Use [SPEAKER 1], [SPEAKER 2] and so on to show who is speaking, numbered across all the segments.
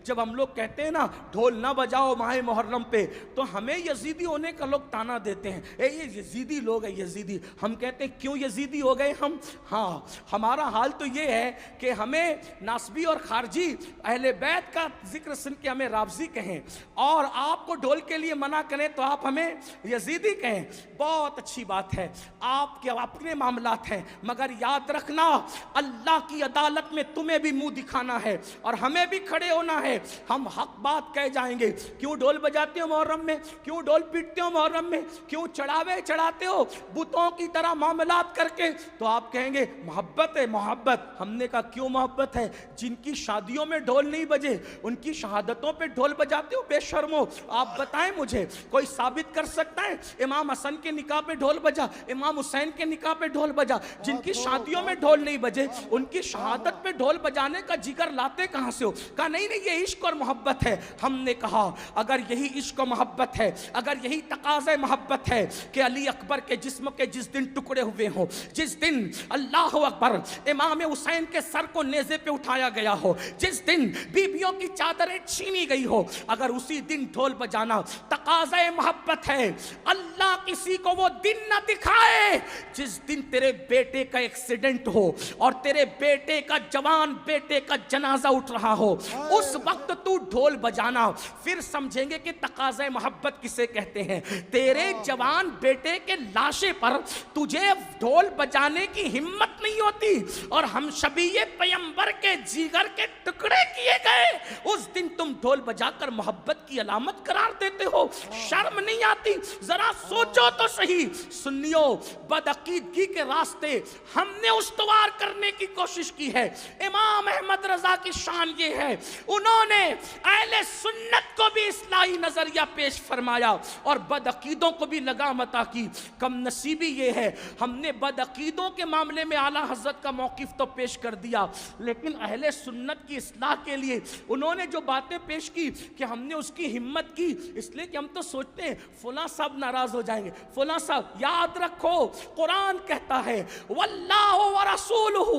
[SPEAKER 1] جب ہم لوگ کہتے ہیں نا ڈھول نہ بجاؤ ماہ محرم پہ، تو ہمیں یزیدی ہونے کا لوگ تانا دیتے ہیں، اے یہ یزیدی لوگ ہیں یزیدی۔ ہم کہتے ہیں کیوں یزیدی ہو گئے ہم؟ ہاں ہمارا حال تو یہ ہے کہ ہمیں ناسبی اور خارجی اہل بیت کا ذکر سن کے ہمیں رافضی کہیں، اور آپ کو ڈھول کے لیے منع کریں تو آپ ہمیں یزیدی کہیں۔ بہت اچھی بات ہے، آپ کے اپنے معاملات ہیں، مگر یاد رکھنا اللہ کی عدالت میں تمہیں بھی منہ دکھانا ہے اور ہمیں بھی کھڑے ہونا ہے۔ ہم حق بات کہہ جائیں گے، کیوں ڈھول بجاتے ہو محرم میں، کیوں ڈھول پیٹتے ہو محرم میں، کیوں چڑھاوے چڑھاتے ہو بتوں کی طرح معاملات کر کے، تو آپ کہیں گے محبت ہے محبت۔ ہم نے کہا کیوں محبت ہے؟ جن کی شادیوں میں ڈھول نہیں بجے ان کی شہادتوں پہ ڈھول بجاتے ہو، بے شرمو۔ آپ بتائیں مجھے، کوئی ثابت کر سکتا ہے امام حسن کے نکاح پہ ڈھول بجا، امام حسین کے نکاح پہ ڈھول بجا؟ جن کی شادیوں میں ڈھول نہیں بجے ان کی شہادت پہ ڈھول بجانے کا جگر لاتے کہاں سے ہو؟ کہا نہیں نہیں یہ عشق اور محبت ہے۔ ہم نے کہا اگر یہی عشق و محبت ہے، اگر یہی تقاضۂ محبت ہے کہ علی اکبر کے جسم کے جس دن ٹکڑے ہوئے ہوں، جس دن اللہ اکبر امام حسین کے سر کو نیزے پہ اٹھایا گیا ہو، جس دن بیویوں کی چادریں چھینی گئی ہو، اگر اسی دن ڈھول بجانا تقاضۂ محبت ہے، اللہ کسی کو وہ دن نہ دکھائے جس دن تیرے بیٹے کا ایکسیڈنٹ ہو اور تیرے بیٹے کا جوان بیٹے کا جنازہ اٹھ رہا ہو، اس وقت تو ڈھول بجانا، پھر سمجھیں گے کہ تقاضۂ محبت کسے کہتے ہیں۔ تیرے جوان بیٹے کے لاشے پر تجھے ڈھول بجانے کی ہمت نہیں ہوتی، اور ہم شبیہ پیمبر کے جگر کے ٹکڑے کیے گئے، اس دن تم ڈھول بجا کر محبت کی علامت قرار دیتے ہو؟ شرم نہیں آتی؟ ذرا سوچو تو صحیح۔ سنیو، بدعقیدگی کے راستے ہم نے استوار کرنے کی کوشش کی ہے۔ امام احمد رضا کی شان یہ ہے، انہوں نے اہل سنت کو بھی اصلاحی نظریہ پیش فرمایا اور بدعقیدوں کو بھی لگام عطا کی۔ کم نصیبی یہ ہے ہم نے بدعقیدوں کے معاملے میں اعلیٰ حضرت کا موقف تو پیش کر دیا، لیکن اہل سنت کی اصلاح کے لیے انہوں نے جو باتیں پیش کی کہ ہم نے اس کی ہمت کی، اس لیے کہ ہم تو سوچتے ہیں فلاں صاحب ناراض ہو جائیں گے، فلاں صاحب۔ یاد رکھو قرآن کہتا ہے واللہ ورسولہ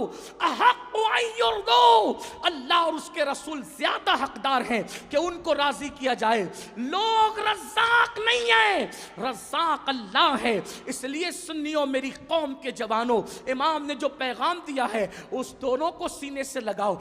[SPEAKER 1] احق ان یرضوا، اللہ اور اس کے رسول زیادہ حقدار ہیں کہ ان کو راضی کیا جائے۔ لوگ رزاق نہیں ہیں، رزاق اللہ ہے۔ اس لیے سنیوں، میری قوم کے جوانوں، امام نے جو پیغام دیا ہے اس دونوں کو سینے سے لگاؤ۔